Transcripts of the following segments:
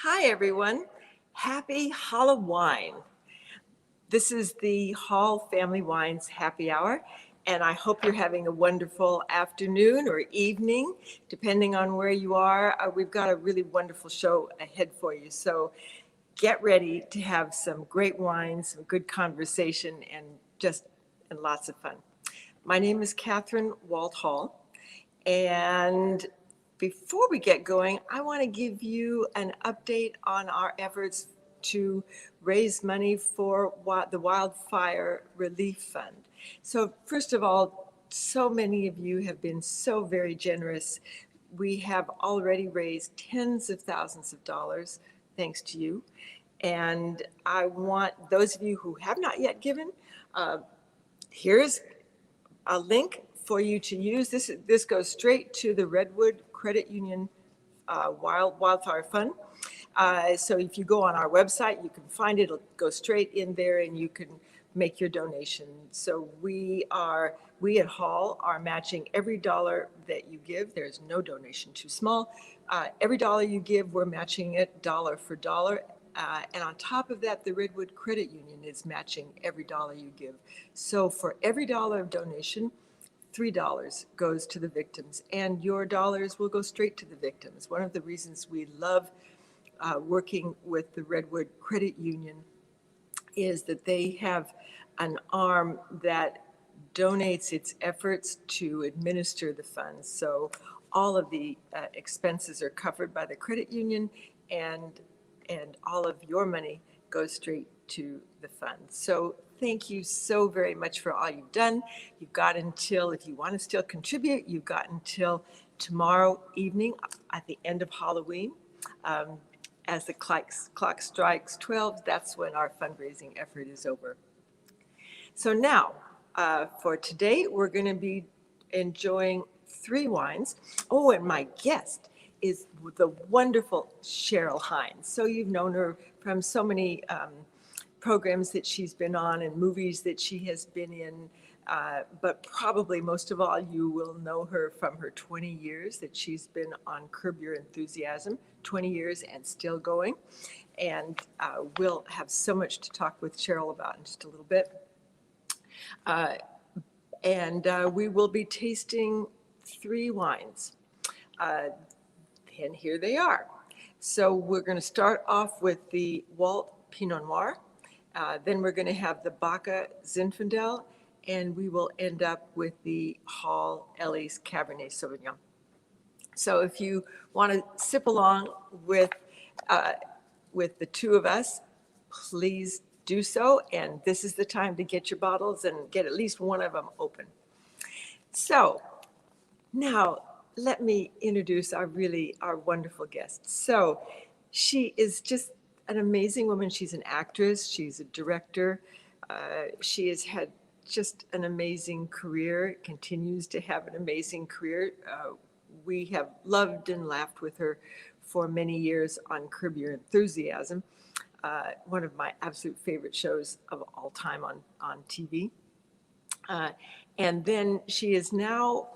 Hi, everyone. Happy Halloween. This is the Hall Family Wines Happy Hour, and I hope you're having a wonderful afternoon or evening, depending on where you are. We've got a really wonderful show ahead for you, so get ready to have some great wines, some good conversation, and lots of fun. My name is Catherine Walt Hall, and before we get going, I want to give you an update on our efforts to raise money for the Wildfire Relief Fund. So, first of all, so many of you have been so very generous. We have already raised tens of thousands of dollars, thanks to you. And I want those of you who have not yet given, uh, here's a link for you to use. This goes straight to the Redwood Credit Union Wildfire Fund. So if you go on our website, you can find it. It'll go straight in there, and you can make your donation. So we at Hall are matching every dollar that you give. There's no donation too small. Every dollar you give, we're matching it dollar for dollar. And on top of that, the Redwood Credit Union is matching every dollar you give. So for every dollar of donation, $3 goes to the victims, and your dollars will go straight to the victims. One of the reasons we love working with the Redwood Credit Union is that they have an arm that donates its efforts to administer the funds. So all of the expenses are covered by the credit union, and all of your money goes straight to the fund. So thank you so very much for all you've done. You've got until, if you want to still contribute, you've got until tomorrow evening at the end of Halloween. As the clock strikes 12, that's when our fundraising effort is over. So now, for today, we're going to be enjoying 3 wines. Oh, and my guest is the wonderful Cheryl Hines. So you've known her from so many programs that she's been on and movies that she has been in. But probably most of all, you will know her from her 20 years that she's been on Curb Your Enthusiasm, 20 years and still going. And we'll have so much to talk with Cheryl about in just a little bit. And we will be tasting 3 wines. And here they are. So we're going to start off with the Walt Pinot Noir. Then we're going to have the Baca Zinfandel, and we will end up with the Hall Ellie's Cabernet Sauvignon. So if you want to sip along with the two of us, please do so. And this is the time to get your bottles and get at least one of them open. So now let me introduce our wonderful guest. So she is just an amazing woman. She's an actress. She's a director. She has had just an amazing career, continues to have an amazing career. We have loved and laughed with her for many years on Curb Your Enthusiasm, one of my absolute favorite shows of all time on TV. And then she is now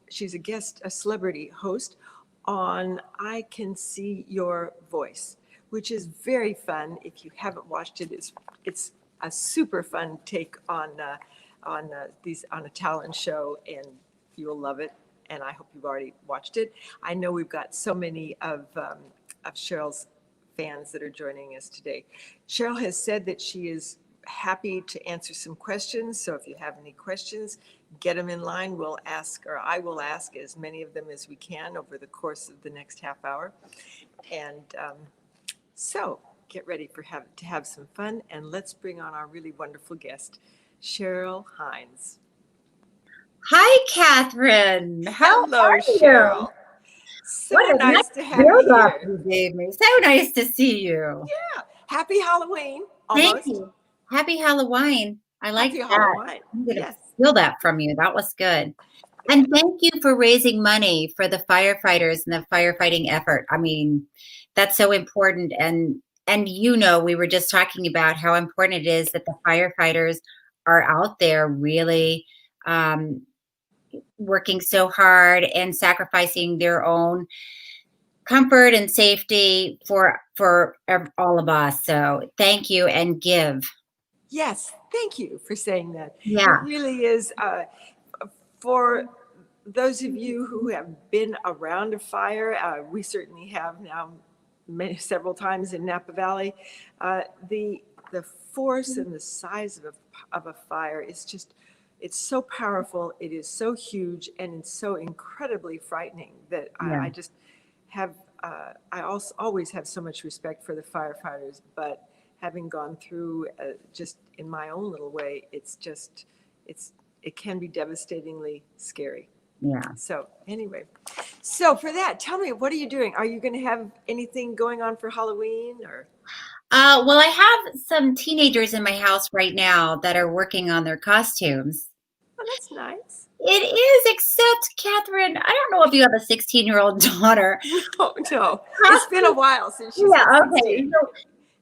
she's a celebrity host on I Can See Your Voice, which is very fun. If you haven't watched it, it's a super fun take on a talent show, and you'll love it. And I hope you've already watched it. I know we've got so many of Cheryl's fans that are joining us today. Cheryl has said that she is happy to answer some questions. So if you have any questions, get them in line. I will ask as many of them as we can over the course of the next half hour. And so get ready to have some fun, and let's bring on our really wonderful guest, Cheryl Hines. Hi, Catherine. Hello, Cheryl. So nice to have you here. You gave me. So nice to see you. Yeah. Happy Halloween. Almost. Thank you. Happy Halloween. I like that. Halloween. I'm going to steal that from you. That was good. And thank you for raising money for the firefighters and the firefighting effort. I mean, that's so important. And we were just talking about how important it is that the firefighters are out there really working so hard and sacrificing their own comfort and safety for all of us. So thank you and give. Yes, thank you for saying that. It Yeah. really is, for those of you who have been around a fire, we certainly have now several times in Napa Valley, the force and the size of a fire is just, it's so powerful, it is so huge, and it's so incredibly frightening that Yeah. I just have, I also always have so much respect for the firefighters, but having gone through just in my own little way, it's just, it can be devastatingly scary. Yeah. So anyway, so for that, tell me, what are you doing? Are you going to have anything going on for Halloween or? Well, I have some teenagers in my house right now that are working on their costumes. Oh, that's nice. It is, except Catherine, I don't know if you have a 16-year-old daughter. No, no, it's been a while since she's Yeah, been okay. 16. So,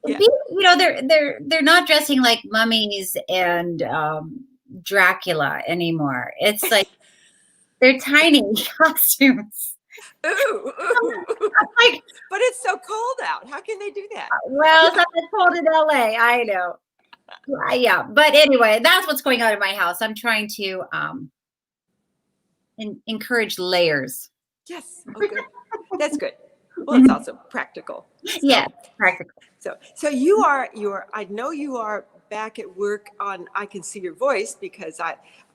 Yeah. you know, they're not dressing like mummies and Dracula anymore. It's like they're tiny costumes. Ooh, ooh. Like, But it's so cold out. How can they do that? well, it's not that cold in LA. I know. Yeah, but anyway, that's what's going on in my house. I'm trying to encourage layers. Yes. Oh, good. That's good. Well, it's also practical. So, Yeah, practical. So you are, I know you are back at work on, I can see your voice because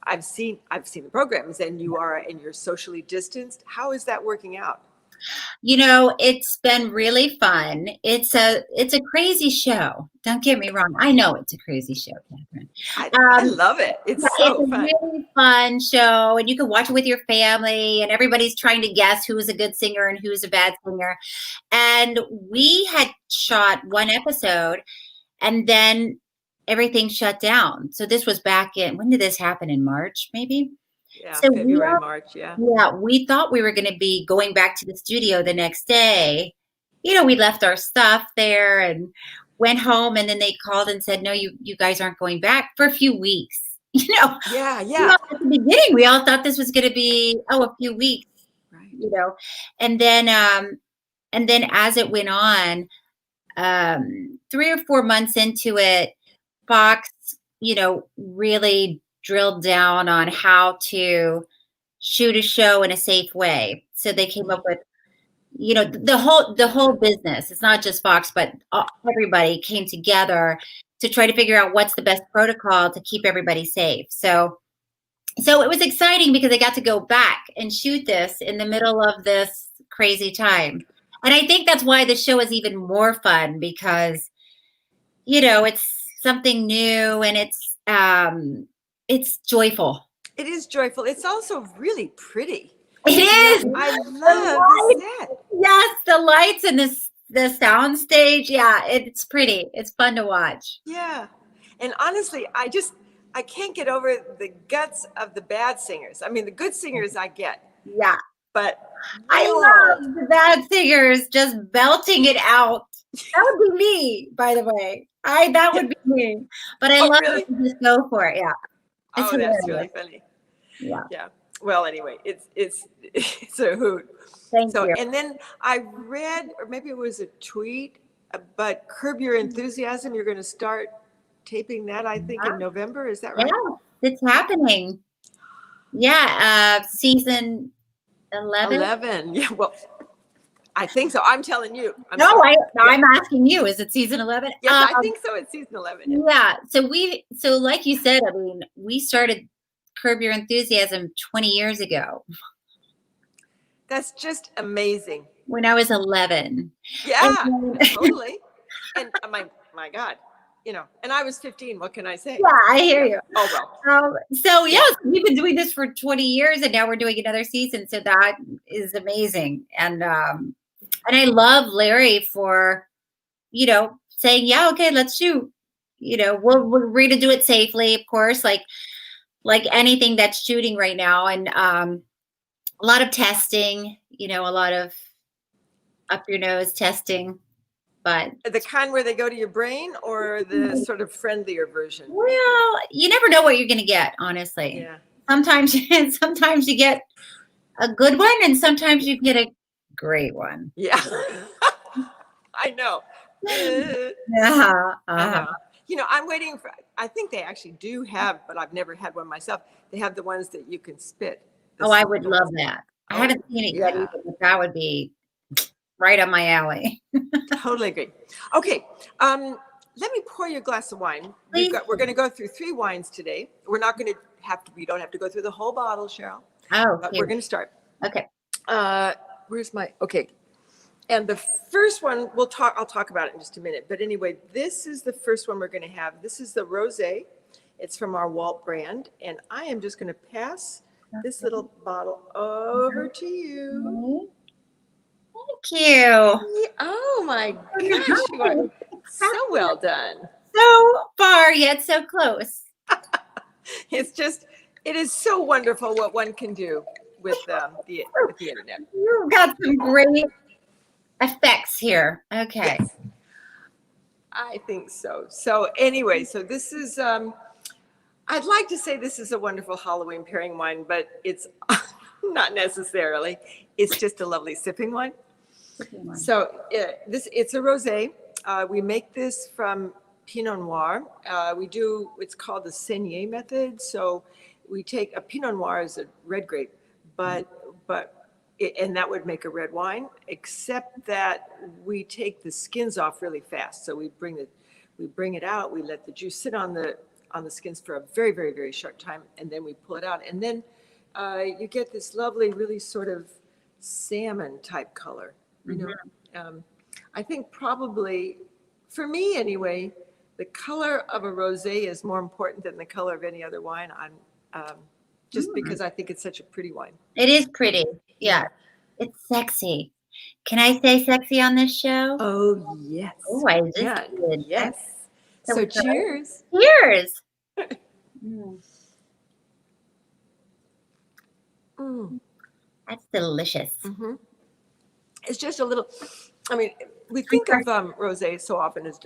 I've seen the programs, and you're socially distanced. How is that working out? You know, it's been really fun. It's a crazy show. Don't get me wrong. I know it's a crazy show, Catherine. I love it. It's It's so a fun. really fun show, and you can watch it with your family, and everybody's trying to guess who is a good singer and who's a bad singer. And we had shot one episode, and then everything shut down. So this was back in, when did this happen? In March, maybe? Yeah, So February, March, yeah. yeah, we thought we were going to be going back to the studio the next day. You know, we left our stuff there and went home, and then they called and said, "No, you guys aren't going back for a few weeks." You know, Yeah, you yeah. know, at the beginning, we all thought this was going to be a few weeks. Right. You know, and then as it went on, 3 or 4 months into it, Fox, you know, really drilled down on how to shoot a show in a safe way. So they came up with, you know, the whole business. It's not just Fox, but everybody came together to try to figure out what's the best protocol to keep everybody safe. So it was exciting because I got to go back and shoot this in the middle of this crazy time. And I think that's why the show is even more fun, because, you know, it's something new, and it's joyful. It is joyful. It's also really pretty. It is. I love the set. Yes, the lights and the sound stage. Yeah, it's pretty. It's fun to watch. Yeah. And honestly, I can't get over the guts of the bad singers. I mean, the good singers I get, Yeah. but I love the bad singers just belting it out. That would be me, by the way. That would be me. But I love really? it to just go for it. Yeah. It's that's hilarious. really funny. Yeah. Yeah. Well, anyway, it's a hoot. Thank you. And then I read, or maybe it was a tweet, but Curb Your Enthusiasm, you're going to start taping that, I think, in November. Is that right? Yeah, it's happening. Yeah, season 11. 11. Yeah, well, I think so. I'm telling you. I'm asking you. Is it season 11? Yes, I think so. It's season 11. Yeah. So like you said, I mean, we started Curb Your Enthusiasm 20 years ago. That's just amazing. When I was 11. Yeah, totally. And my God, you know, and I was 15. What can I say? Yeah, I hear you. Oh, well. So yes, we've been doing this for 20 years, and now we're doing another season. So that is amazing. And I love Larry for, you know, saying, yeah, okay, let's shoot. You know, we're going to do it safely, of course, like anything that's shooting right now. And a lot of testing, you know, a lot of up your nose testing. But the kind where they go to your brain, or the sort of friendlier version? Well, you never know what you're going to get, honestly. Yeah. Sometimes you get a good one, and sometimes you get a Great one. Yeah. I know. Yeah. I know. You know, I'm waiting for, I think they actually do have, but I've never had one myself. They have the ones that you can spit. Oh, I would love ones. that. I Oh, haven't seen it yet yeah. either, but that would be right up my alley. Totally agree. Okay. Let me pour you a glass of wine. Please. We're going to go through 3 wines today. We're not going to we don't have to go through the whole bottle, Cheryl, Oh, but here. we're going to start. Okay. Where's my, okay. And the first one I'll talk about it in just a minute. But anyway, this is the first one we're going to have. This is the rosé. It's from our Walt brand. And I am just going to pass this little bottle over to you. Thank you. Oh my gosh, you are so well done. So far, yet so close. It is so wonderful what one can do with the internet. You've got some great effects here. Okay. Yes, I think so. So anyway, so this is, I'd like to say this is a wonderful Halloween pairing wine, but it's not necessarily. It's just a lovely sipping wine. So it's a rosé. We make this from Pinot Noir. It's called the Saignée method. So we take a Pinot Noir as a red grape, and that would make a red wine, except that we take the skins off really fast. So we bring it out, we let the juice sit on the skins for a very, very, very short time, and then we pull it out. And then you get this lovely, really sort of salmon type color. You know, I think probably, for me anyway, the color of a rosé is more important than the color of any other wine. Just because I think it's such a pretty wine. It is pretty. Yeah. It's sexy. Can I say sexy on this show? Oh, yes. Oh, I just Yeah, did. yes. So cheers. Cheers. That's delicious. Mm-hmm. It's just a little, I mean, we think of rosé so often as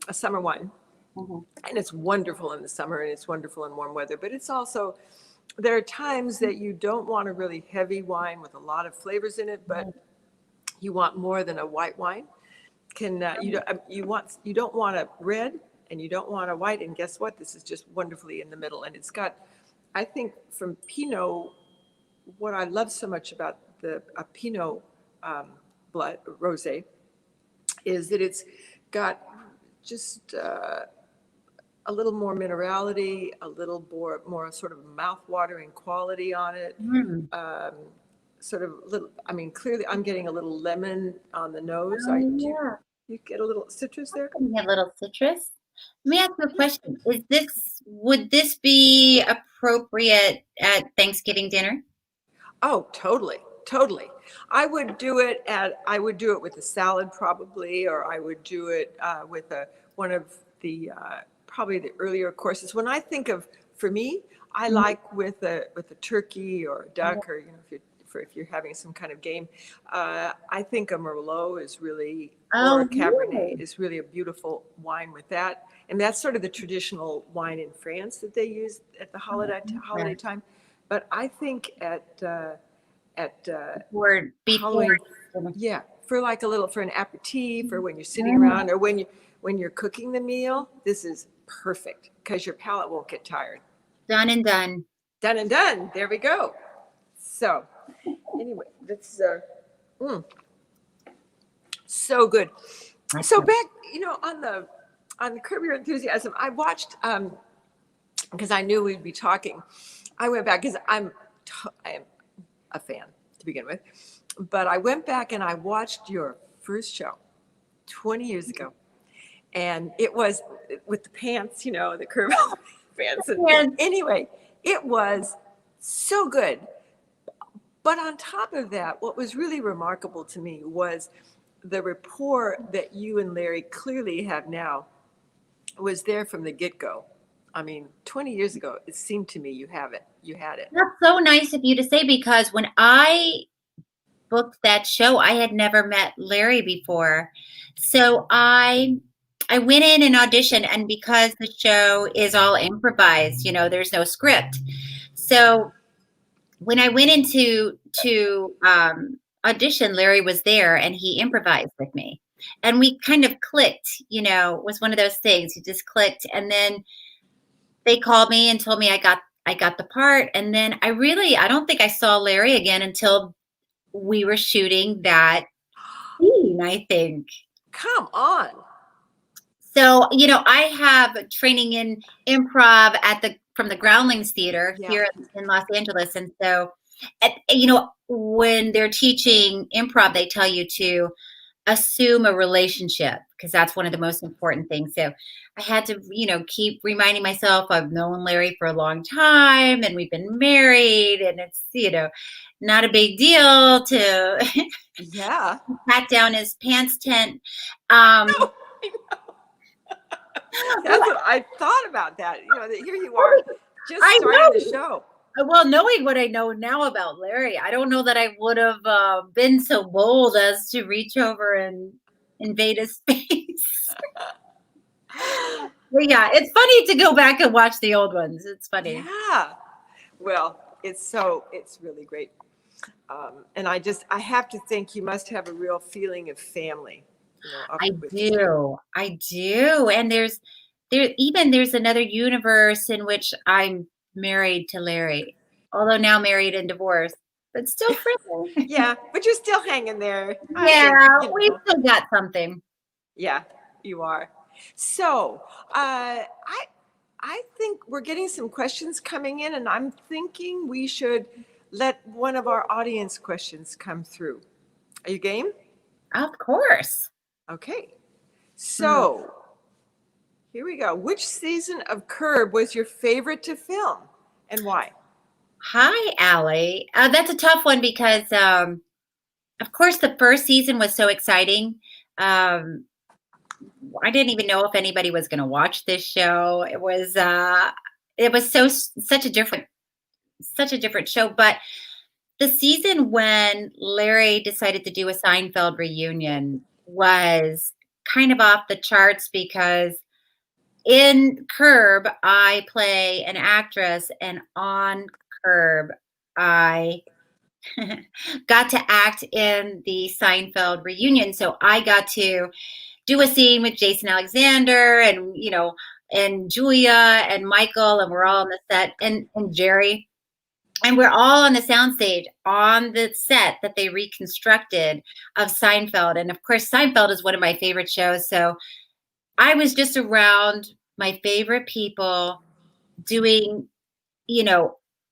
a summer wine. And it's wonderful in the summer and it's wonderful in warm weather, but it's also, there are times that you don't want a really heavy wine with a lot of flavors in it, but you want more than a white wine. You don't want a red and you don't want a white, and guess what? This is just wonderfully in the middle. And it's got, I think from Pinot, what I love so much about a Pinot blood rosé is that it's got just a little more minerality, a little more sort of mouth-watering quality on it. Sort of little, I mean, clearly I'm getting a little lemon on the nose. You get a little citrus there? You get a little citrus. Let me ask you a question. Would this be appropriate at Thanksgiving dinner? Oh, totally, totally. I would do it with a salad probably, or I would do it with one of the probably the earlier courses. When I think of, for me, I like with a turkey or a duck, or if you're having some kind of game. I think a Merlot is really, or a Cabernet is really a beautiful wine with that. And that's sort of the traditional wine in France that they use at the holiday time. But I think at Halloween, yeah, for an aperitif, or when you're sitting around, or when you're cooking the meal, this is perfect because your palate won't get tired. Done and done. Done and done. There we go. So anyway, that's so good. So back, on the Curb Your Enthusiasm, I watched because I knew we'd be talking. I went back because I am a fan to begin with, but I went back and I watched your first show 20 years ago, and it was with the pants, the Curb pants. And anyway, it was so good. But on top of that, what was really remarkable to me was the rapport that you and Larry clearly have now was there from the get-go. I mean, 20 years ago, it seemed to me you had it. That's so nice of you to say, because when I booked that show, I had never met Larry before. So I went in and auditioned, and because the show is all improvised, there's no script. So when I went into audition, Larry was there and he improvised with me. And we kind of clicked, it was one of those things. You just clicked. And then they called me and told me I got the part. And then I don't think I saw Larry again until we were shooting that scene, I think. Come on. So, I have training in improv from the Groundlings Theater Yeah. here in Los Angeles. And so, when they're teaching improv, they tell you to assume a relationship because that's one of the most important things. So I had to, keep reminding myself I've known Larry for a long time and we've been married and it's, not a big deal to Yeah. pat down his pants tent. Um, No, I know. That's what I thought about that. That here you are just I starting the know. show. Well, knowing what I know now about Larry, I don't know that I would have been so bold as to reach over and invade his space. But yeah, it's funny to go back and watch the old ones. It's funny. Yeah. Well, it's really great. And I have to think you must have a real feeling of family. Up I with do. I do. And there's another universe in which I'm married to Larry, although now married and divorced, but still friendly. Yeah, but you're still hanging there. I Yeah, think, we still got something. Yeah, you are. So, I think we're getting some questions coming in, and I'm thinking we should let one of our audience questions come through. Are you game? Of course. Okay. Hmm. So, here we go. Which season of Curb was your favorite to film, and why? Hi, Allie. That's a tough one because, of course, the first season was so exciting. Um, I didn't even know if anybody was going to watch this show. It was such a different show. But the season when Larry decided to do a Seinfeld reunion was kind of off the charts because in Curb, I play an actress, and on Curb, I got to act in the Seinfeld reunion. So I got to do a scene with Jason Alexander and Julia and Michael, and we're all on the set, and Jerry. And we're all on the soundstage on the set that they reconstructed of Seinfeld. And of course, Seinfeld is one of my favorite shows. So I was just around my favorite people doing,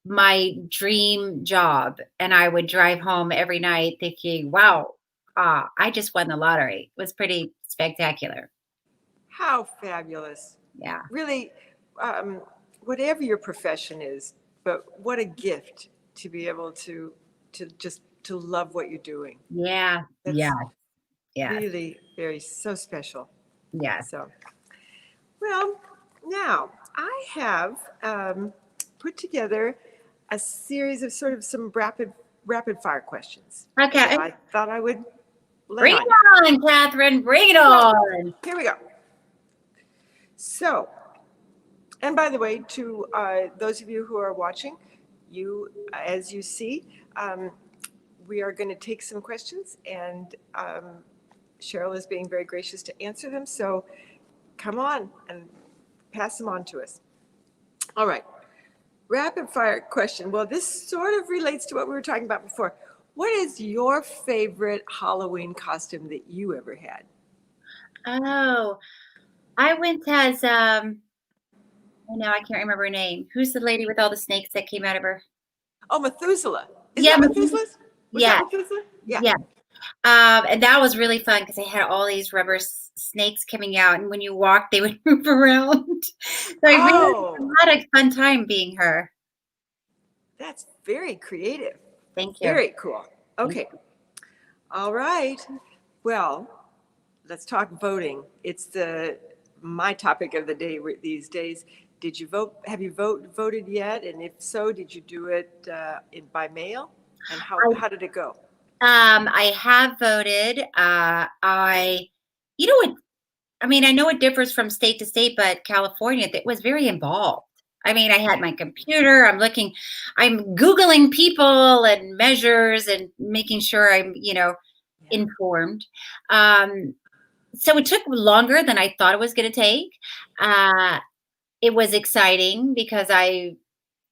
my dream job. And I would drive home every night thinking, wow, I just won the lottery. It was pretty spectacular. How fabulous. Yeah. Really, whatever your profession is, but what a gift to be able to just to love what you're doing. Yeah. That's Yeah. Yeah. really very so special. Yes. So, well, now I have put together a series of sort of some rapid fire questions. Okay. That I thought I would lay Bring on it you. on, Catherine. Bring it Well, on. here we go. So, and by the way, to those of you who are watching, as you see, we are going to take some questions, and Cheryl is being very gracious to answer them. So come on and pass them on to us. All right. Rapid fire question. Well, this sort of relates to what we were talking about before. What is your favorite Halloween costume that you ever had? Oh, I went as I can't remember her name. Who's the lady with all the snakes that came out of her? Oh, Methuselah. Is Yeah, that Methuselah's? Was yeah, that Methuselah? Yeah. yeah. And that was really fun because they had all these rubber snakes coming out, and when you walked, they would move around. So I really had a fun time being her. That's very creative. Thank you. Very cool. Okay. All right. Well, let's talk voting. It's my topic of the day these days. Did you vote? Have you voted yet? And if so, did you do it by mail? And how did it go? I have voted. You know what? I mean, I know it differs from state to state, but California, it was very involved. I mean, I had my computer, I'm Googling people and measures and making sure I'm, Yeah. informed. Um, so it took longer than I thought it was going to take. Uh, it was exciting because I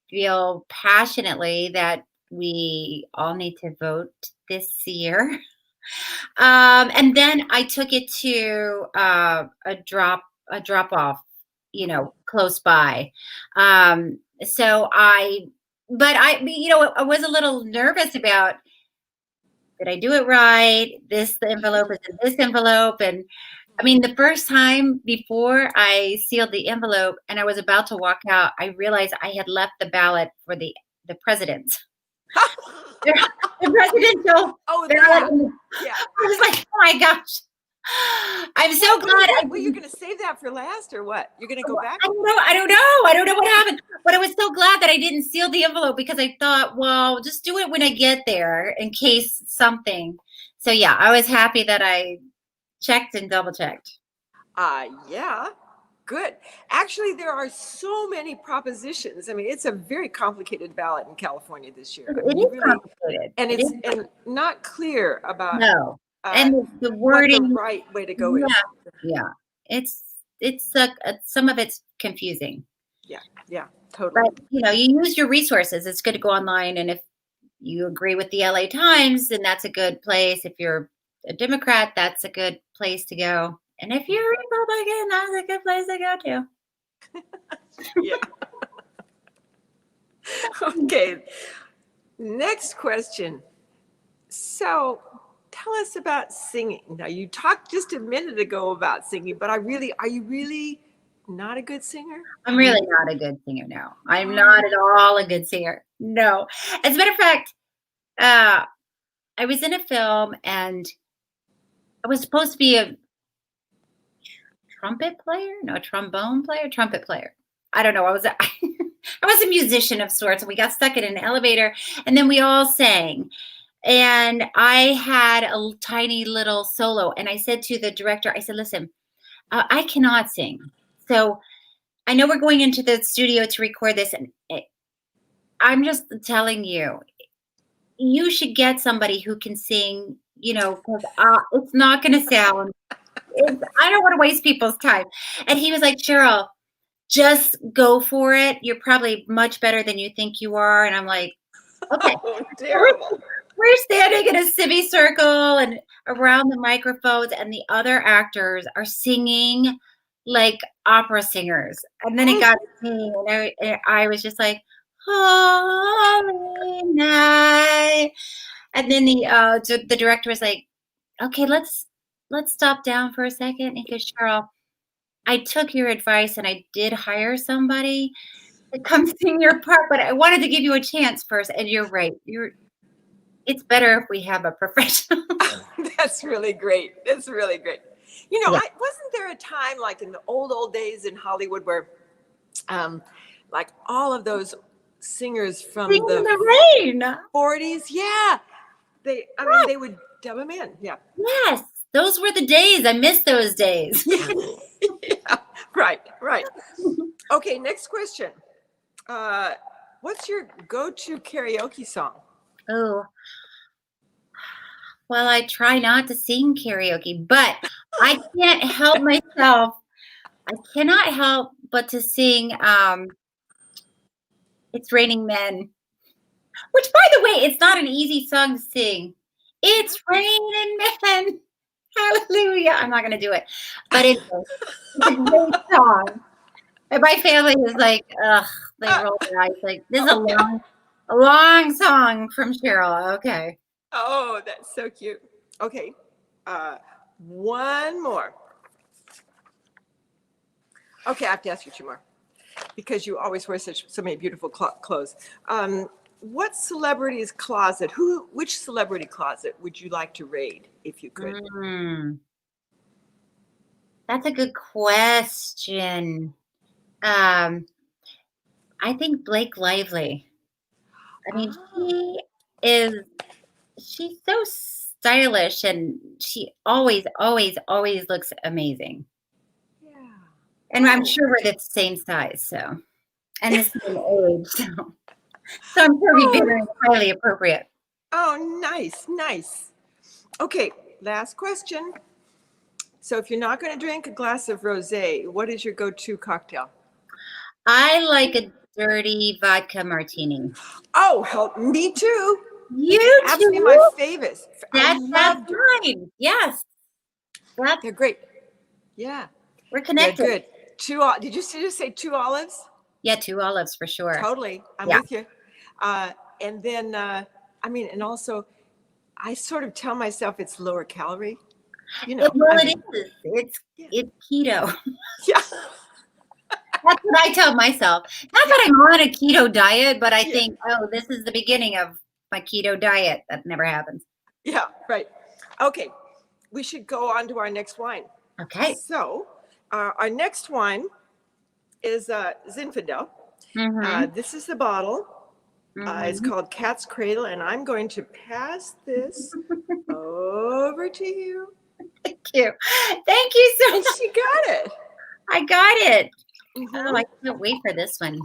feel passionately that we all need to vote this year. And then I took it to a drop off, close by. So but I was a little nervous about, did I do it right? The envelope is in this envelope. And I mean, the first time before I sealed the envelope and I was about to walk out, I realized I had left the ballot for the president. The presidential Oh, ballot. that. Yeah. I was like, oh my gosh. I'm so glad I Well, you're didn't. going to save that for last or what? You're going to go back? I don't know. I don't know. I don't know what happened. But I was so glad that I didn't seal the envelope because I thought, well, just do it when I get there in case something. So yeah, I was happy that I checked and double checked. Yeah. Good. Actually, there are so many propositions. I mean, it's a very complicated ballot in California this year. I It mean, you is really, complicated. and It it's is. and not clear about No. uh, And the what the wording, right way to go yeah, is. yeah. It's some of it's confusing. Yeah, yeah, totally. But, you use your resources. It's good to go online, and if you agree with the LA Times, then that's a good place. If you're a Democrat, that's a good place to go. And if you're a Republican, that's a good place to go Yeah. Okay. Next question. So, tell us about singing. Now, you talked just a minute ago about singing, but are you really not a good singer? I'm really not a good singer, no. I'm not at all a good singer. No. As a matter of fact, uh, I was in a film and I was supposed to be a trumpet player? No, trombone player? Trumpet player. I don't know. I was a musician of sorts, and we got stuck in an elevator, and then we all sang. And I had a tiny little solo, and I said to the director, I said, "Listen, I cannot sing. So I know we're going into the studio to record this, and I'm just telling you, you should get somebody who can sing, because it's not going to sound. I don't want to waste people's time." And he was like, "Cheryl, just go for it. You're probably much better than you think you are." And I'm like, okay. Oh, terrible. We're standing in a semicircle and around the microphones, and the other actors are singing like opera singers. And then it got to me, and I was just like, "Holy night." And then the director was like, "Okay, let's stop down for a second." And he goes, "Cheryl, I took your advice and I did hire somebody to come sing your part, but I wanted to give you a chance first. And you're right. It's better if we have a professional." That's really great. That's really great. Yeah. Wasn't there a time like in the old days in Hollywood where, um, like all of those singers from Sing in the the rain. 40s, yeah, I mean, they would dub them in. Yeah. Yes. Those were the days. I miss those days. Yeah. Yeah. Right, right. Okay, next question. What's your go-to karaoke song? Oh, well, I try not to sing karaoke, but I can't help myself. I cannot help but to sing It's Raining Men, which, by the way, it's not an easy song to sing. It's raining men. Hallelujah. I'm not going to do it, but it's a great song. And my family is like, ugh, they roll their eyes like, this is Oh, yeah. a long song from Cheryl. Okay. Oh, that's so cute. Okay, one more. Okay, I have to ask you two more because you always wear so many beautiful clothes. What celebrity's closet? Which celebrity closet would you like to raid if you could? Mm, that's a good question. Um, I think Blake Lively. I mean, Ah, is, she's so stylish and she always, always, always looks amazing. yeah. And I'm Oh, sure we're the same size, so. and the same age. So I'm sure it'd be Oh, very highly appropriate. oh, nice, nice. Okay, last question. So if you're not going to drink a glass of rosé, what is your go-to cocktail? I like a dirty vodka martini. Oh, help me too. It's You absolutely my too? favorite. I That's love. fine. Yes, that's They're great. Yeah, we're they're connected. good. Did you just say 2 olives? Yeah, 2 olives for sure. Totally. I'm Yeah. with you. And then, I mean, and also, I sort of tell myself it's lower calorie. Well, I it mean, is. It's yeah, it's keto. yeah, That's what I tell myself. Not yeah, that I'm on a keto diet, but I yeah, think, oh, this is the beginning of my keto diet. That never happens. yeah, right. Okay, we should go on to our next wine. Okay. So, our next wine is Zinfandel. Mm-hmm. This is the bottle. It's Mm-hmm. called Cat's Cradle, and I'm going to pass this over to you. Thank you. Thank you so And much. she got it. I got it. Oh, I Hmm. can't wait for this one.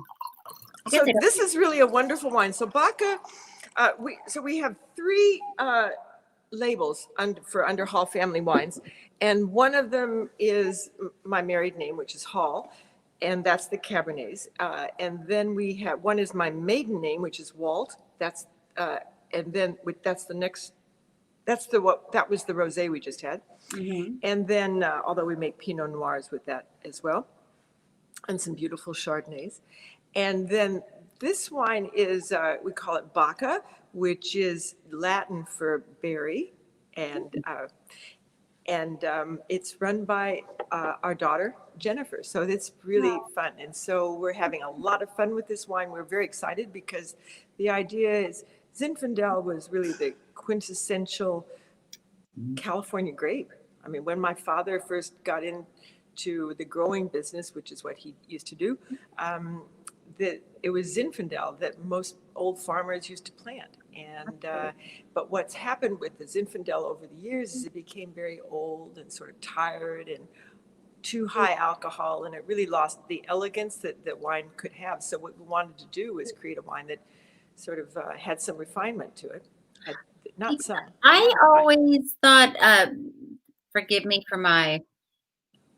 I guess So I don't. this is really a wonderful wine. So Baca, we have three labels for under Hall family wines, and one of them is my married name, which is Hall, and that's the Cabernets. And then we have one is my maiden name, which is Walt. Uh, and then that's the next. That was the rosé we just had. Mm-hmm. And then, although we make Pinot Noirs with that as well, and some beautiful Chardonnays. And then this wine is, we call it Baca, which is Latin for berry. And, it's run by our daughter, Jennifer. So it's really fun. And so we're having a lot of fun with this wine. We're very excited because the idea is Zinfandel was really the quintessential California grape. I mean, when my father first got into the growing business, which is what he used to do, that it was Zinfandel that most old farmers used to plant. And but what's happened with the Zinfandel over the years is it became very old and sort of tired and too high alcohol, and it really lost the elegance that wine could have. So what we wanted to do was create a wine that sort of had some refinement to it. Had, not some, a I lot of refinement. always thought, forgive me for my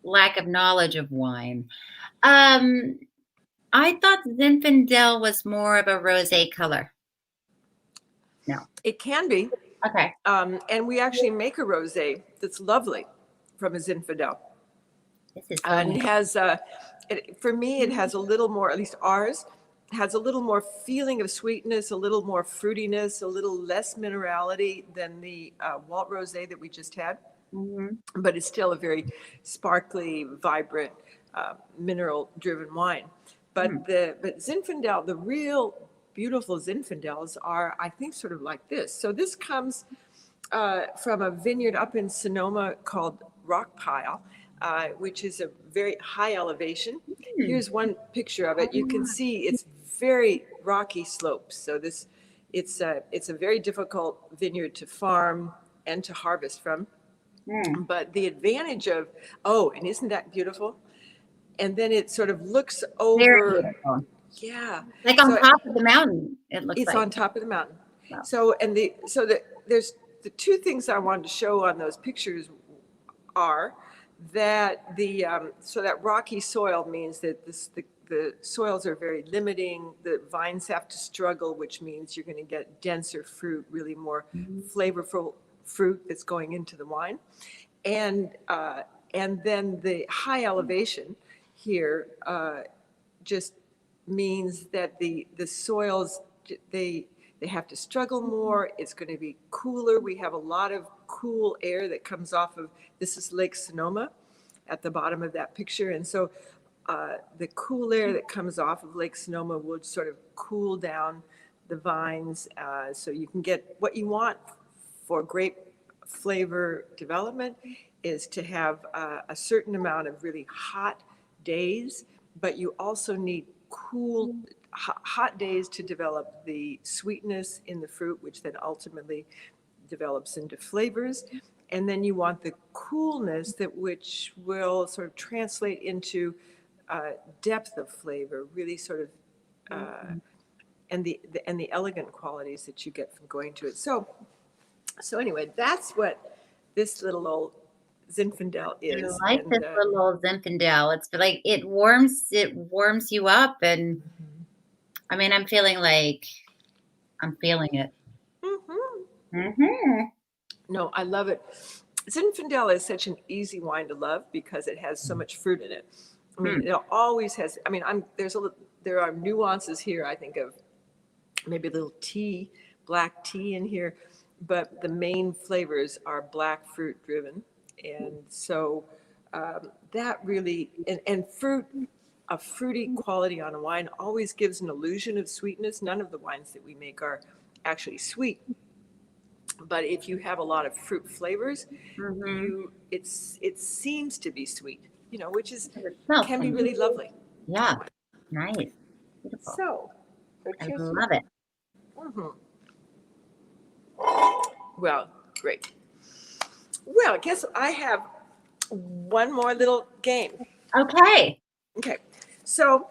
lack of knowledge of wine. Um, I thought Zinfandel was more of a rosé color. No. It can be. Okay. And we actually make a rosé that's lovely from a Zinfandel. This is so And it has, for me, it has a little more, at least ours, has a little more feeling of sweetness, a little more fruitiness, a little less minerality than the Walt rosé that we just had. Mhm. But it's still a very sparkly, vibrant, mineral-driven wine. Mm. But Zinfandel, the real beautiful Zinfandels are, I think, sort of like this. So this comes from a vineyard up in Sonoma called Rock Pile, which is a very high elevation. Mm. Here's one picture of it. You can see it's very rocky slopes. So it's a very difficult vineyard to farm and to harvest from. Mm. But the advantage of, oh, and isn't that beautiful? And then it sort of looks Very over, beautiful. yeah. Like on So top of the mountain, it looks it's like. on top of the mountain. Wow. There's the two things I wanted to show on those pictures are that so that rocky soil means that the soils are very limiting. The vines have to struggle, which means you're going to get denser fruit, really more Mhm. flavorful fruit that's going into the wine. And then the high elevation here just means that the soils they have to struggle more. It's going to be cooler. We have a lot of cool air that comes off of, this is Lake Sonoma at the bottom of that picture. And so the cool air that comes off of Lake Sonoma will sort of cool down the vines so you can get what you want for grape flavor development is to have a certain amount of really hot days, but you also need cool, hot days to develop the sweetness in the fruit, which then ultimately develops into flavors. And then you want the coolness that which will sort of translate into depth of flavor, really sort of and the elegant qualities that you get from going to it. So anyway, that's what this little old Zinfandel I is. like And this little old Zinfandel. It's like it warms you up, and I mean, I'm feeling it. mhm. Hmm. No, I love it. Zinfandel is such an easy wine to love because it has so much fruit in it. I mean, it always has. I mean, there are nuances here. I think of maybe a little tea, black tea in here, but the main flavors are black fruit driven, and so that really and fruit. A fruity quality on a wine always gives an illusion of sweetness. None of the wines that we make are actually sweet, but if you have a lot of fruit flavors, Hmm. it seems to be sweet, which is It smells can be funny. really lovely. Yeah, nice, beautiful. So I cheers to love that. it. Mhm. Well, great. Well, I guess I have one more little game. Okay. Okay, so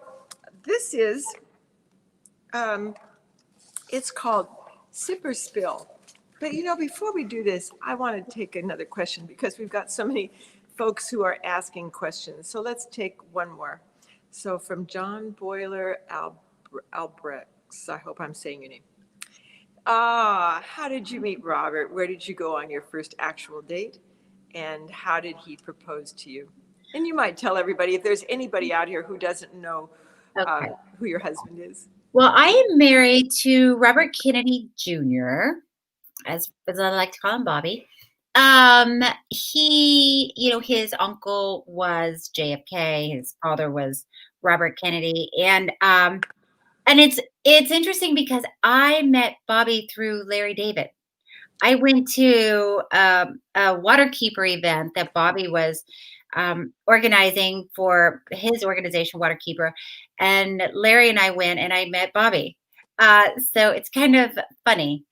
this is it's called Sip or Spill. But before we do this, I want to take another question because we've got so many folks who are asking questions. So let's take one more. So from John Boiler Albrechts, I hope I'm saying your name. How did you meet Robert? Where did you go on your first actual date? And how did he propose to you? And you might tell everybody if there's anybody out here who doesn't know uh, Okay. who your husband is. Well, I am married to Robert Kennedy Jr., as I like to call him, Bobby. His uncle was JFK. His father was Robert Kennedy, and it's interesting because I met Bobby through Larry David. I went to a waterkeeper event that Bobby was organizing for his organization, Waterkeeper, and Larry and I went, and I met Bobby. So it's kind of funny.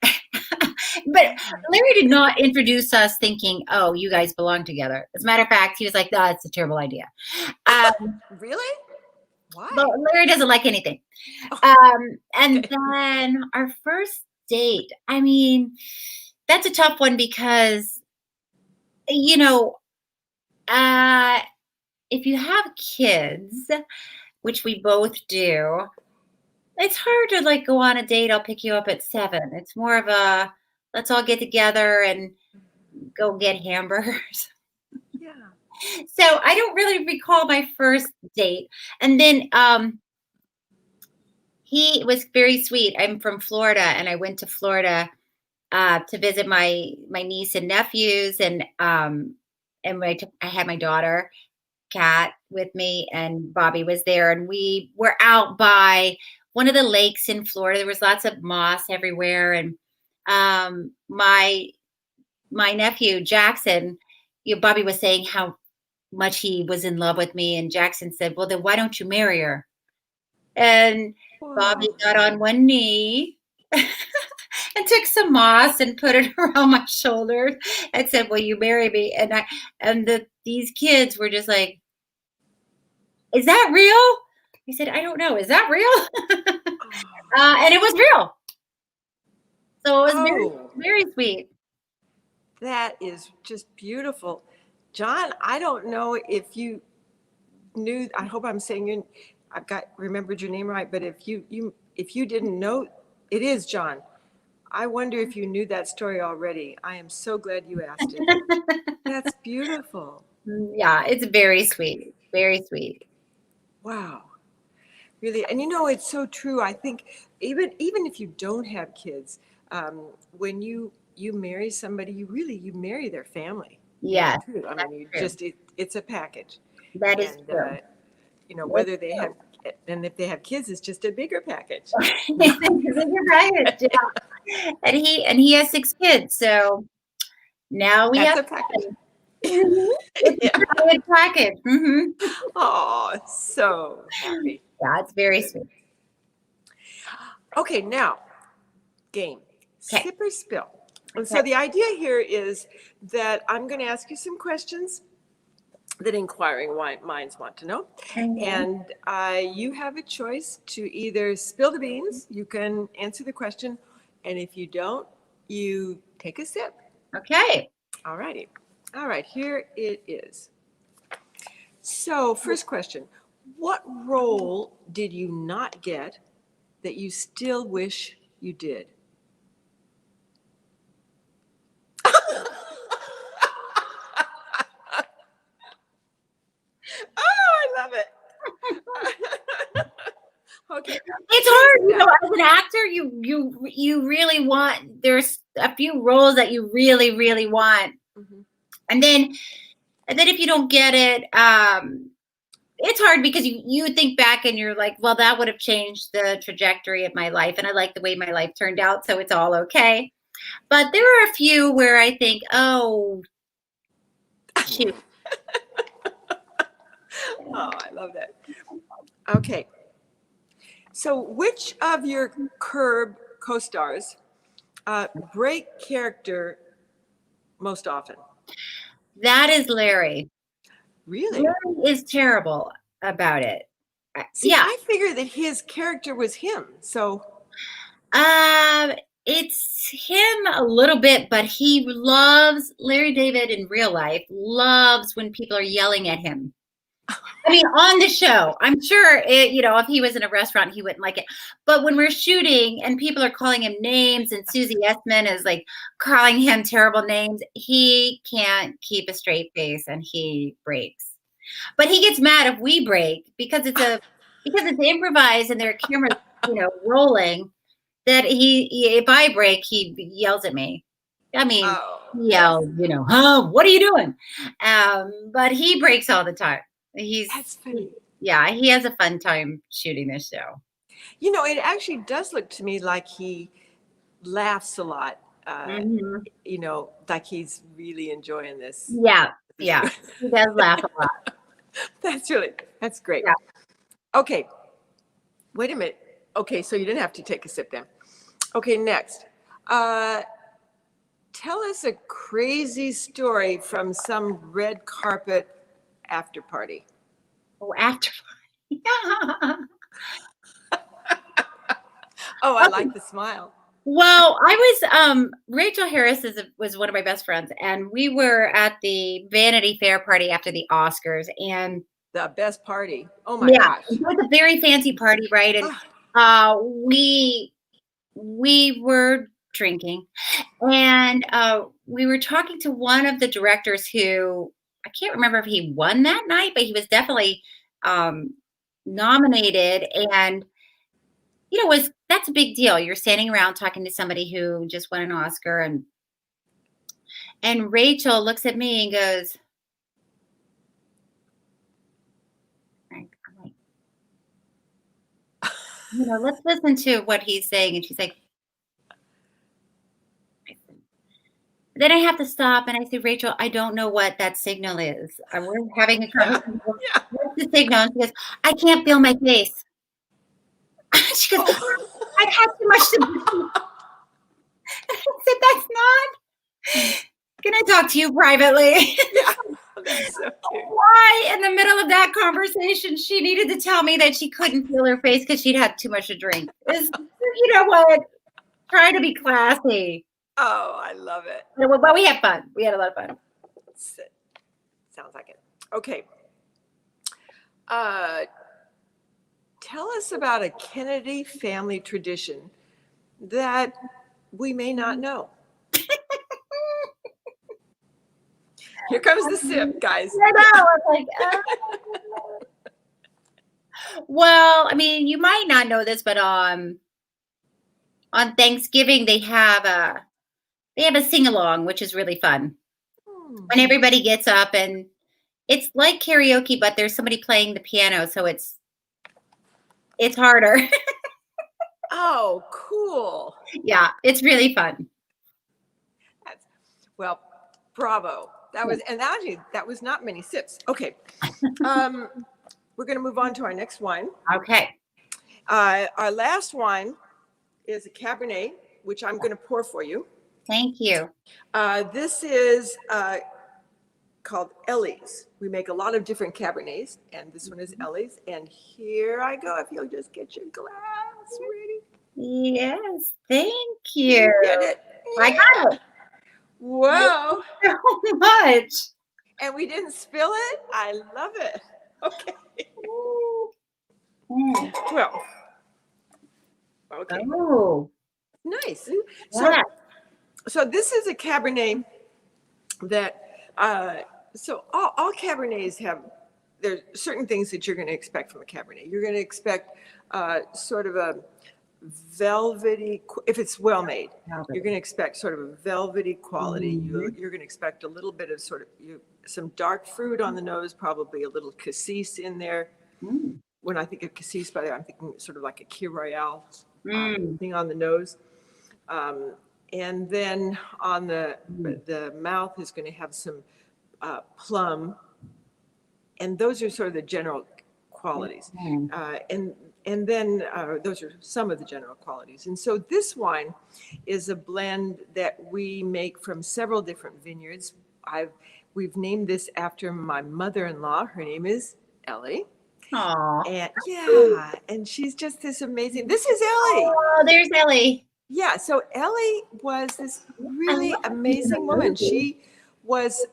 But Larry did not introduce us thinking, "Oh, you guys belong together." As a matter of fact, he was like, "No, it's a terrible idea." Really? But Why? Larry doesn't like anything. Oh, And okay. then our first date, I mean, that's a tough one because, you know, uh, if you have kids, which we both do, it's hard to like go on a date. I'll pick you up at 7. It's more of a let's all get together and go get hamburgers. Yeah. So I don't really recall my first date. And then he was very sweet. I'm from Florida, and I went to Florida to visit my niece and nephews, and I had my daughter Kat with me, and Bobby was there, and we were out by one of the lakes in Florida. There was lots of moss everywhere, and my nephew Jackson, Bobby was saying how much he was in love with me, and Jackson said, "Well, then why don't you marry her?" And Bobby Whoa. got on one knee and took some moss and put it around my shoulders and said, "Will you marry me?" These kids were just like, "Is that real?" I said, "I don't know. Is that real?" And it was real. So it was very, Oh, very sweet. that is just beautiful. John, I don't know if you knew, I hope I'm saying I've got remembered your name right, but if you didn't know, it is John. I wonder if you knew that story already. I am so glad you asked it. That's beautiful. Yeah, it's very sweet. Very sweet. Wow. Really, and it's so true. I think even if you don't have kids, when you marry somebody, you marry their family. Yes, Too. I mean, that's you true. just it's a package, That is and true. That's whether they have and if they have kids, it's just a bigger package. true. You're right. Yeah. And he has 6 kids, so now we That's have a package. 7. Mhm. It's a Yeah. giant package. Mhm. Oh, so happy. Yeah, it's very Good. sweet. Okay, now game. Okay. Sip or spill. And Okay. so the idea here is that I'm going to ask you some questions, that inquiring minds want to know. Mhm. And you have a choice to either spill the beans, you can answer the question, and if you don't, you take a sip. Okay. All righty. All right, here it is. So, first question, what role did you not get that you still wish you did? Oh, I love it. Okay. It's hard, as an actor, you really want, there's a few roles that you really, really want. Mhm. And then if you don't get it, it's hard because you think back and you're like, well, that would have changed the trajectory of my life. And I like the way my life turned out, so it's all okay. But there are a few where I think, oh, shoot. Oh, I love that. Okay. So, which of your Curb co-stars break character most often? That is Larry. Really? Larry is terrible about it. See, Yeah. I figured that his character was him. So, Um, it's him a little bit, but he loves Larry David in real life, loves when people are yelling at him. I mean, on the show, I'm sure if he was in a restaurant, he wouldn't like it. But when we're shooting and people are calling him names and Susie Essman is like calling him terrible names, he can't keep a straight face and he breaks. But he gets mad if we break because it's improvised and there are cameras, rolling, that if I break, he yells at me. I mean, oh, he yells, huh? What are you doing? But he breaks all the time. that's funny. Yeah, he has a fun time shooting this show. It actually does look to me like he laughs a lot. Mhm. Like he's really enjoying this. Yeah, yeah, he does laugh a lot. That's great. Yeah. Okay, wait a minute. Okay, so you didn't have to take a sip then. Okay, next. Uh, Tell us a crazy story from some red carpet after party. Oh, after. Oh, I like the smile. Well, I was Rachel Harris was one of my best friends, and we were at the Vanity Fair party after the Oscars, and The best party. Oh my yeah, gosh. it was a very fancy party, right? And Ah, we were drinking, and we were talking to one of the directors who, I can't remember if he won that night, but he was definitely um, nominated, and that's a big deal. You're standing around talking to somebody who just won an Oscar, and Rachel looks at me and goes, I'm like, let's listen to what he's saying. And she's like, then I have to stop and I say, Rachel, I don't know what that signal is. We're having a yeah, conversation. yeah. What's the signal? And she goes, I can't feel my face. She goes, Oh. I've had too much to drink. I said, that's not. Can I talk to you privately? Yeah, that's so cute. Why, in the middle of that conversation, she needed to tell me that she couldn't feel her face because she'd had too much to drink? You know what? Try to be classy. Oh, I love it. But we had fun. We had a lot of fun. Sounds like it. Okay. Tell us about a Kennedy family tradition that we may not know. Here comes the sip, guys. I know. It's like, well, I mean, you might not know this, but on Thanksgiving they have a sing along, which is really fun. And everybody gets up and it's like karaoke, but there's somebody playing the piano, so it's harder. Oh, cool. Yeah, it's really fun. Well, bravo. That was not many sips. Okay. We're going to move on to our next wine. Okay. Our last wine is a cabernet, which I'm going to pour for you. Thank you. This is called Ellie's. We make a lot of different Cabernets, and this one is Ellie's. And here I go. If you'll just get your glass ready. Yes, thank Can you. you get it? I Yeah. got it. Whoa. Thank you so much. And we didn't spill it. I love it. Okay. Mm. Well, okay. Oh, Nice. yeah. So this is a Cabernet that, so all Cabernets have, there's certain things that you're going to expect from a Cabernet. You're going to expect sort of a velvety, if it's well made, you're going to expect sort of a velvety quality. You're going to expect a little bit of sort of some dark fruit on the nose, probably a little cassis in there. Mm. When I think of cassis, by the way, I'm thinking sort of like a Key Royale Mm. thing on the nose. And then on the mouth is going to have some plum, and those are sort of the general qualities. Mm. And then those are some of the general qualities. And so this wine is a blend that we make from several different vineyards. We've named this after my mother-in-law. Her name is Ellie. Aw. And yeah, and she's just this amazing. This is Ellie. Oh, there's Ellie. Yeah, so Ellie was this I really love amazing the woman. movie. She was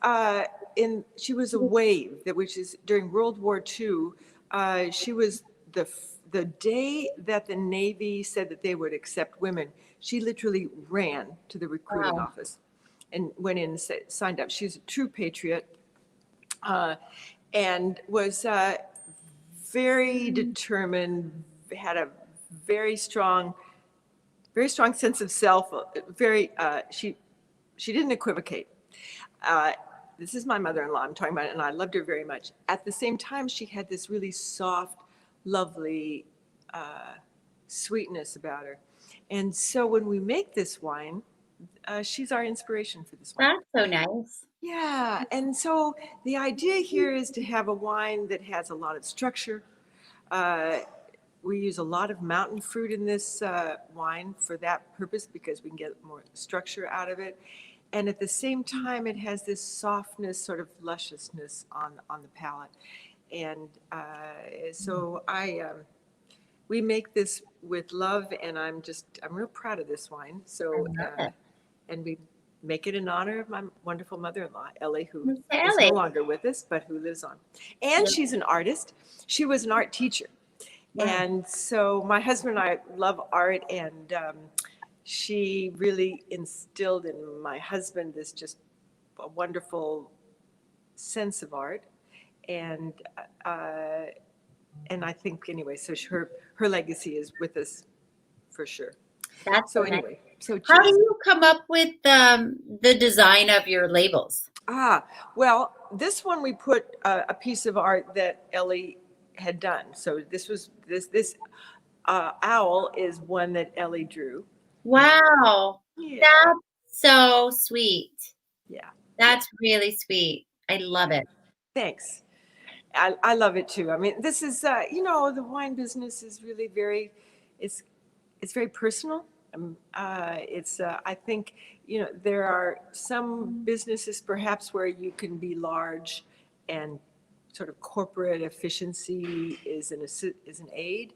a wave that, which is during World War II. She was the day that the Navy said that they would accept women. She literally ran to the recruiting Wow. office and went in and signed up. She's a true patriot, and was very determined. Had a very strong sense of self. She didn't equivocate. This is my mother-in-law I'm talking about, and I loved her very much. At the same time, she had this really soft, lovely sweetness about her. And so when we make this wine, she's our inspiration for this wine. That's so nice. Yeah, and so the idea here is to have a wine that has a lot of structure. We use a lot of mountain fruit in this wine for that purpose, because we can get more structure out of it. And at the same time, it has this softness, sort of lusciousness on the palate. And so we make this with love, and I'm real proud of this wine. So, I love it. and we make it in honor of my wonderful mother-in-law, Ellie, who Miss is Ellie. no longer with us, but who lives on. And she's an artist. She was an art teacher. Wow. And so my husband and I love art, and she really instilled in my husband this just a wonderful sense of art. And I think anyway, so her legacy is with us for sure. That's So so nice. anyway, so How do cheers. you come up with the design of your labels? Well, this one we put a piece of art that Ellie had done. So this owl is one that Ellie drew. Wow. Yeah. That's so sweet. Yeah. That's really sweet. I love it. Thanks. I love it too. I mean, this is the wine business is really it's very personal. I think there are some businesses perhaps where you can be large, and sort of corporate efficiency is an aid,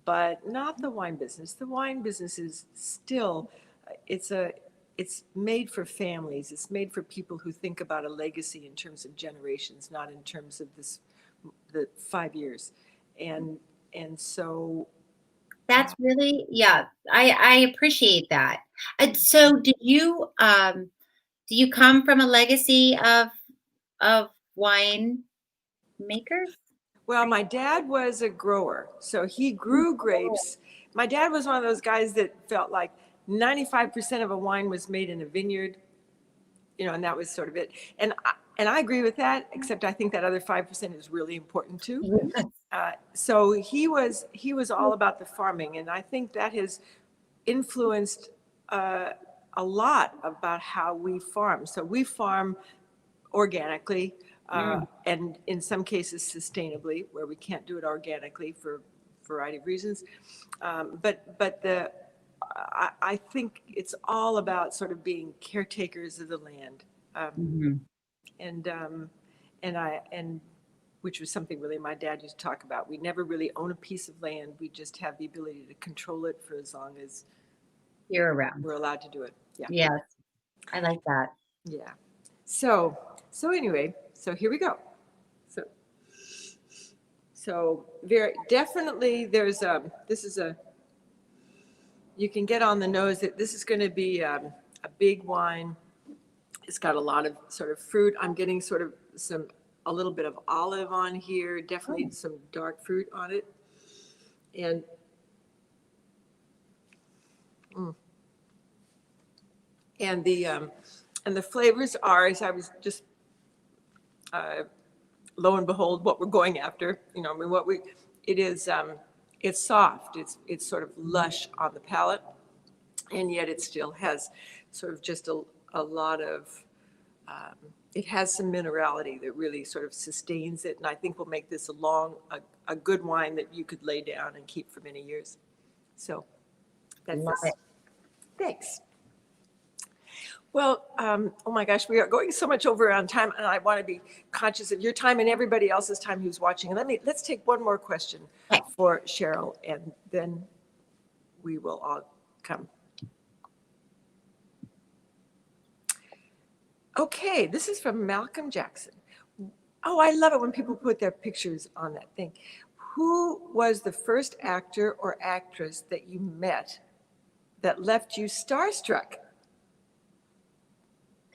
but not the wine business. The wine business is still it's made for families. It's made for people who think about a legacy in terms of generations, not in terms of the 5 years. And so That's really, yeah, I appreciate that. And so do you come from a legacy of wine makers? well, my dad was a grower, so he grew grapes. My dad was one of those guys that felt like 95% of a wine was made in a vineyard, and that was sort of it. And I agree with that, except I think that other 5% is really important too. Yes. So he was all about the farming, and I think that has influenced a lot about how we farm. So we farm organically, and in some cases sustainably, where we can't do it organically for a variety of reasons. I think it's all about sort of being caretakers of the land. Mhm. and which was something really my dad used to talk about. We never really own a piece of land. We just have the ability to control it for as long as Year around. we're allowed to do it. Yeah. Yes, I like that. Yeah. So anyway, so here we go. So very definitely there's this is a, you can get on the nose that this is going to be a big wine. It's got a lot of sort of fruit. I'm getting sort of a little bit of olive on here, definitely some dark fruit on it. And and the flavors are, as I was just lo and behold, what we're going after. You know, I mean, it is, it's soft. It's sort of lush on the palate, and yet it still has sort of just a lot of, it has some minerality that really sort of sustains it, and I think will make this a good wine that you could lay down and keep for many years. So that's Love this. it. Thanks. Well, oh my gosh, we are going so much over on time, and I want to be conscious of your time and everybody else's time who's watching. And let's take one more question Okay. for Cheryl, and then we will all come. Okay, this is from Malcolm Jackson. Oh, I love it when people put their pictures on that thing. Who was the first actor or actress that you met that left you starstruck?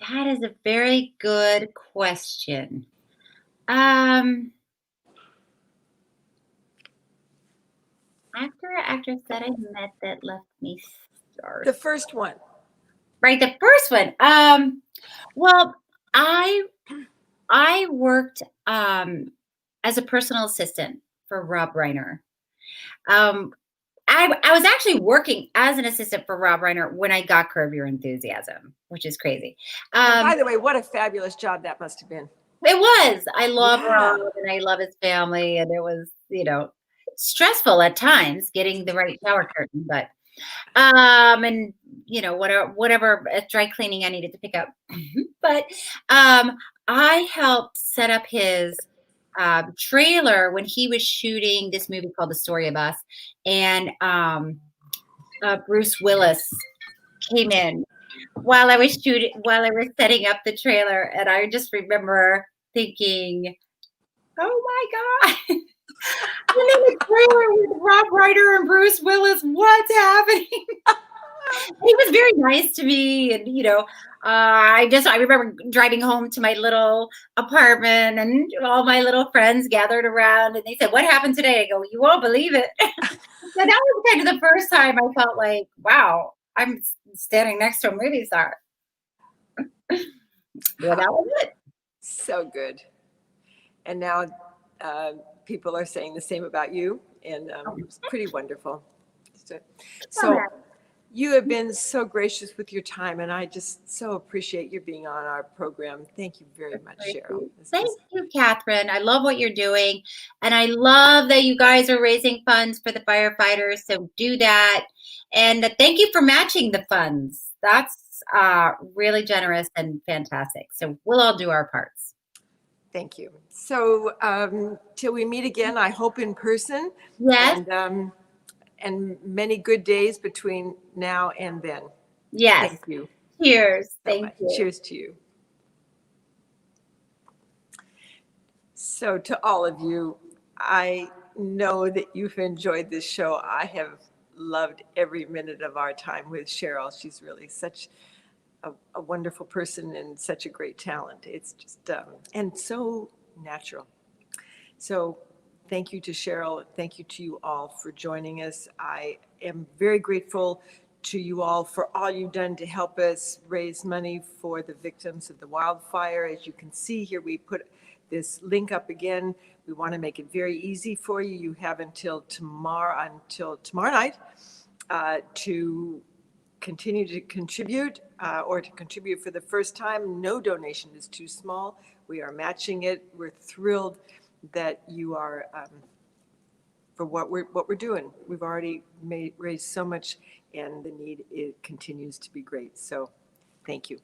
That is a very good question. Actor or actress that I met that left me starstruck. The first one. Right, the first one. Well, I worked as a personal assistant for Rob Reiner. Um, I was actually working as an assistant for Rob Reiner when I got Curb Your Enthusiasm, which is crazy. And by the way, what a fabulous job that must have been. It was. I love Yeah. Rob and I love his family, and it was, stressful at times getting the right shower curtain, but and whatever dry cleaning I needed to pick up. But I helped set up his trailer when he was shooting this movie called The Story of Us, and Bruce Willis came in while I was setting up the trailer, and I just remember thinking, "Oh my God." I'm in the trailer with Rob Reiner and Bruce Willis. What's happening? He was very nice to me, and I remember driving home to my little apartment, and all my little friends gathered around, and they said, "What happened today?" I go, "You won't believe it." So that was kind of the first time I felt like, wow, I'm standing next to a movie star. Yeah, that was it. So good. And now people are saying the same about you, and it's pretty wonderful. So you have been so gracious with your time, and I just so appreciate you being on our program. Thank you very much, Cheryl. Thank you, Catherine. I love what you're doing, and I love that you guys are raising funds for the firefighters. So do that, and thank you for matching the funds. That's really generous and fantastic. So we'll all do our parts. Thank you. So till we meet again, I hope in person. Yes. And many good days between now and then. Yes. Thank you. Cheers. Thank you. Cheers to you. So to all of you, I know that you've enjoyed this show. I have loved every minute of our time with Cheryl. She's really such a wonderful person and such a great talent. It's just, and so natural. So thank you to Cheryl. Thank you to you all for joining us. I am very grateful to you all for all you've done to help us raise money for the victims of the wildfire. As you can see here, we put this link up again. We want to make it very easy for you. You have until tomorrow night to continue to contribute or to contribute for the first time. No donation is too small. We are matching it. We're thrilled that you are for what we're doing. We've already raised so much, and the need, it continues to be great. So thank you.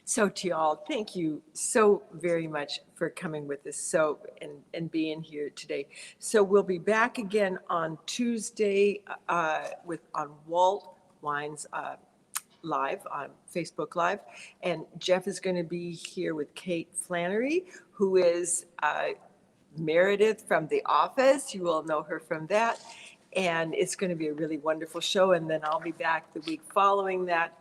So to y'all, thank you so very much for coming with us and being here today. So we'll be back again on Tuesday on Walt Wines Live, on Facebook Live. And Jeff is going to be here with Kate Flannery, who is Meredith from The Office. You will know her from that. And it's going to be a really wonderful show. And then I'll be back the week following that.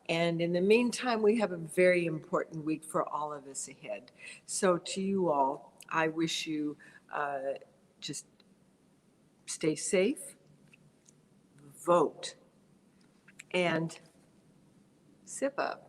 And in the meantime, we have a very important week for all of us ahead. So to you all, I wish you just stay safe, vote, and sip up.